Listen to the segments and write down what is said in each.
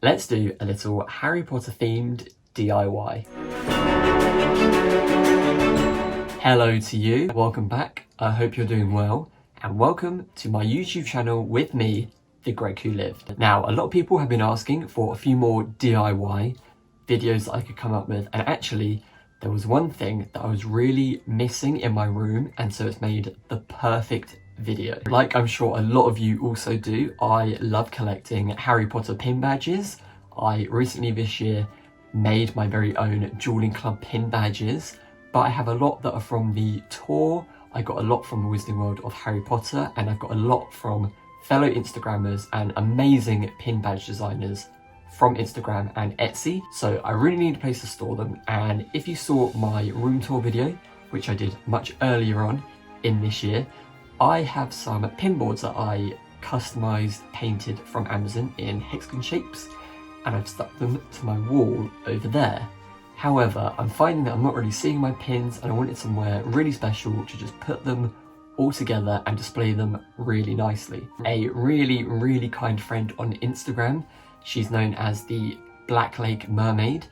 let's do a little Harry Potter themed DIY. Hello to you, welcome back, I hope you're doing well, and welcome to my YouTube channel with me, Thegregwholived. Now, a lot of people have been asking for a few more DIY videos that I could come up with, and actually there was one thing that I was really missing in my room, and so it's made the perfect video. Like I'm sure a lot of you also do, I love collecting Harry Potter pin badges. I recently this year made my very own Dueling Club pin badges, but I have a lot that are from the tour. I got a lot from the Wizarding World of Harry Potter, and I've got a lot from fellow Instagrammers and amazing pin badge designers from Instagram and Etsy. So I really need a place to store them, and if you saw my room tour video, which I did much earlier on in this year, I have some pin boards that I customized, painted from Amazon in hexagon shapes, and I've stuck them to my wall over there. However, I'm finding that I'm not really seeing my pins, and I wanted somewhere really special to just put them all together and display them really nicely. A really kind friend on Instagram, she's known as the Black Lake Mermaid,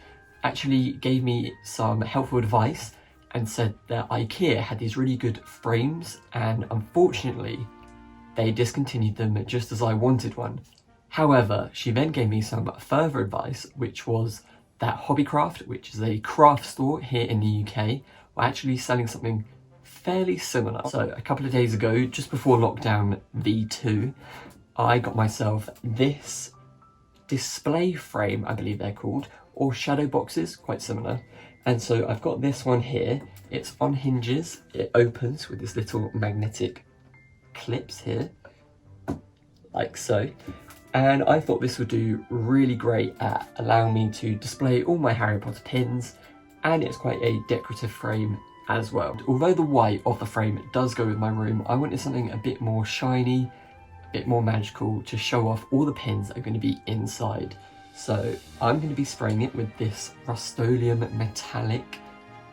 actually gave me some helpful advice and said that IKEA had these really good frames, and unfortunately they discontinued them just as I wanted one. However, she then gave me some further advice, which was that Hobbycraft, which is a craft store here in the UK, were actually selling something fairly similar. So a couple of days ago, just before lockdown V2, I got myself this display frame, I believe they're called, or shadow boxes, quite similar. And so I've got this one here, it's on hinges, it opens with this little magnetic clips here, like so. And I thought this would do really great at allowing me to display all my Harry Potter pins, and it's quite a decorative frame as well. Although the white of the frame does go with my room, I wanted something a bit more shiny, a bit more magical to show off all the pins that are going to be inside. So I'm going to be spraying it with this Rust-Oleum metallic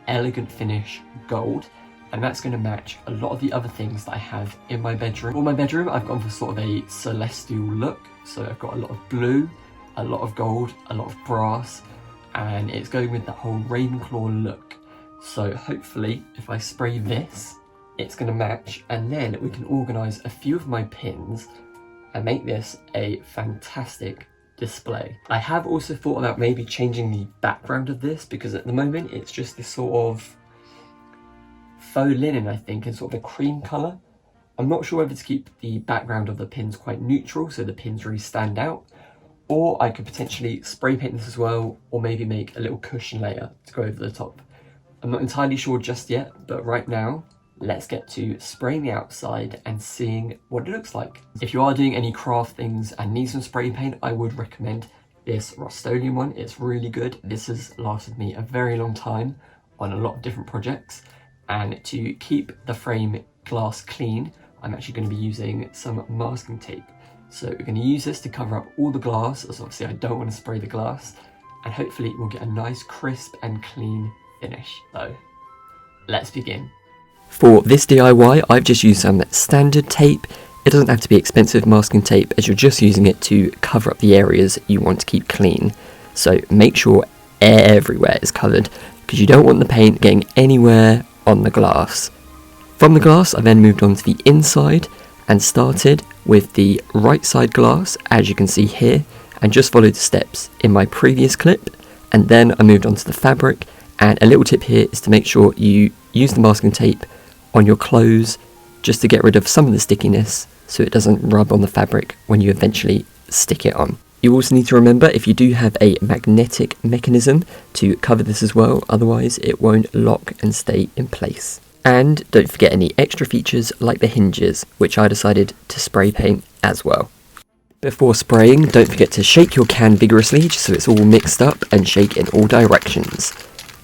elegant finish gold, and that's going to match a lot of the other things that I have in my bedroom. For my bedroom, I've gone for sort of a celestial look, so I've got a lot of blue, a lot of gold, a lot of brass, and it's going with that whole Ravenclaw look. So hopefully if I spray this, it's going to match, and then we can organise a few of my pins and make this a fantastic display. I have also thought about maybe changing the background of this, because at the moment it's just this sort of faux linen, I think, in sort of a cream colour. I'm not sure whether to keep the background of the pins quite neutral so the pins really stand out, or I could potentially spray paint this as well, or maybe make a little cushion layer to go over the top. I'm not entirely sure just yet, but right now let's get to spraying the outside and seeing what it looks like. If you are doing any craft things and need some spray paint, I would recommend this Rust-Oleum one. It's really good. This has lasted me a very long time on a lot of different projects, and to keep the frame glass clean, I'm actually going to be using some masking tape. So we're going to use this to cover up all the glass, as obviously I don't want to spray the glass, and hopefully we'll get a nice crisp and clean finish. So let's begin. For this DIY, I've just used some standard tape. It doesn't have to be expensive masking tape, as you're just using it to cover up the areas you want to keep clean. So make sure everywhere is covered, because you don't want the paint getting anywhere on the glass. From the glass, I then moved on to the inside and started with the right side glass, as you can see here, and just followed the steps in my previous clip. And then I moved on to the fabric, and a little tip here is to make sure you use the masking tape on your clothes just to get rid of some of the stickiness so it doesn't rub on the fabric when you eventually stick it on. You also need to remember, if you do have a magnetic mechanism, to cover this as well, otherwise it won't lock and stay in place. And don't forget any extra features like the hinges, which I decided to spray paint as well. Before spraying, don't forget to shake your can vigorously just so it's all mixed up, and shake in all directions.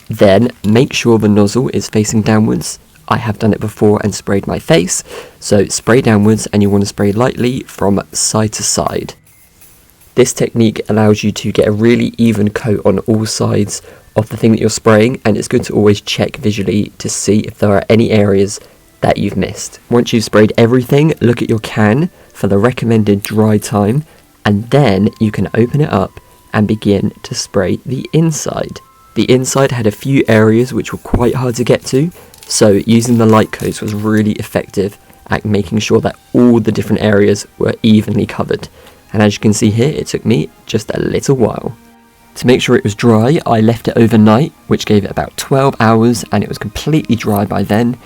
Then make sure the nozzle is facing downwards. I have done it before and sprayed my face, so spray downwards, and you want to spray lightly from side to side. This technique allows you to get a really even coat on all sides of the thing that you're spraying, and it's good to always check visually to see if there are any areas that you've missed. Once you've sprayed everything, look at your can for the recommended dry time, and then you can open it up and begin to spray the inside. The inside had a few areas which were quite hard to get to, so using the light coats was really effective at making sure that all the different areas were evenly covered. And as you can see here, it took me just a little while. To make sure it was dry, I left it overnight, which gave it about 12 hours, and it was completely dry by then.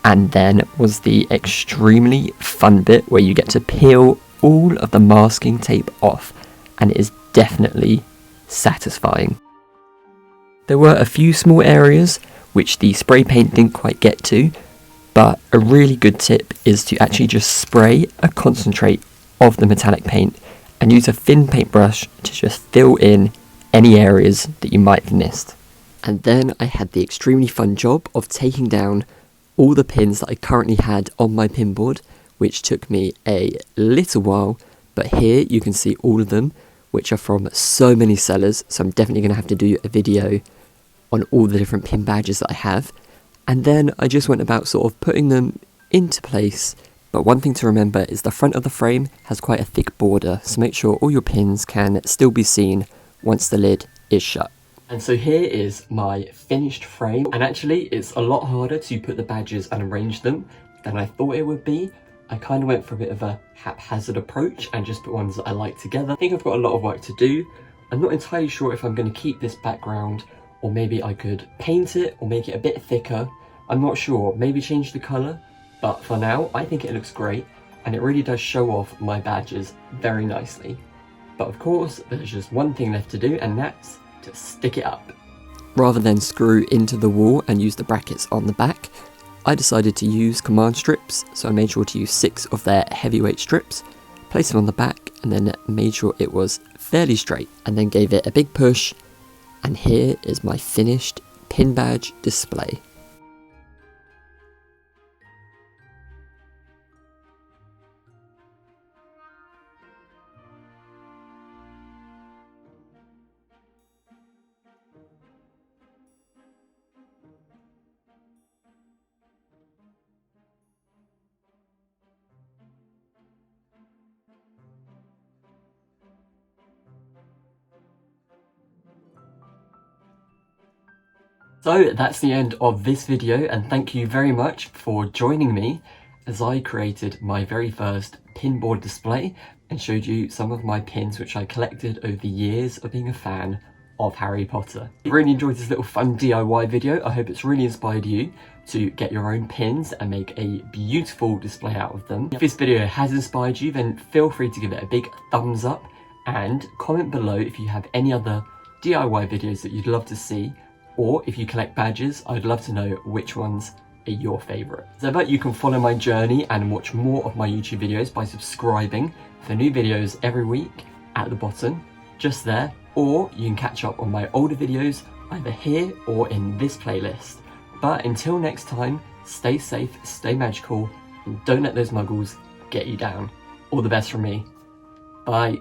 And then was the extremely fun bit where you get to peel all of the masking tape off, and it is definitely satisfying. There were a few small areas which the spray paint didn't quite get to, but a really good tip is to actually just spray a concentrate of the metallic paint and use a thin paintbrush to just fill in any areas that you might have missed. And then I had the extremely fun job of taking down all the pins that I currently had on my pin board, which took me a little while, but here you can see all of them, which are from so many sellers, so I'm definitely going to have to do a video on all the different pin badges that I have. And then I just went about sort of putting them into place. But one thing to remember is the front of the frame has quite a thick border, so make sure all your pins can still be seen once the lid is shut. And so here is my finished frame, and actually it's a lot harder to put the badges and arrange them than I thought it would be. I kind of went for a bit of a haphazard approach and just put ones that I like together. I think I've got a lot of work to do. I'm not entirely sure if I'm going to keep this background, or maybe I could paint it or make it a bit thicker. I'm not sure, maybe change the colour, but for now I think it looks great and it really does show off my badges very nicely. But of course there's just one thing left to do, and that's to stick it up. Rather than screw into the wall and use the brackets on the back, I decided to use command strips, so I made sure to use 6 of their heavyweight strips, placed them on the back, and then made sure it was fairly straight, and then gave it a big push, and here is my finished pin badge display. So that's the end of this video, and thank you very much for joining me as I created my very first pin board display and showed you some of my pins which I collected over the years of being a fan of Harry Potter. I really enjoyed this little fun DIY video. I hope it's really inspired you to get your own pins and make a beautiful display out of them. If this video has inspired you, then feel free to give it a big thumbs up and comment below if you have any other DIY videos that you'd love to see. Or if you collect badges, I'd love to know which ones are your favourite. So that you can follow my journey and watch more of my YouTube videos by subscribing for new videos every week at the bottom, just there. Or you can catch up on my older videos either here or in this playlist. But until next time, stay safe, stay magical, and don't let those muggles get you down. All the best from me. Bye.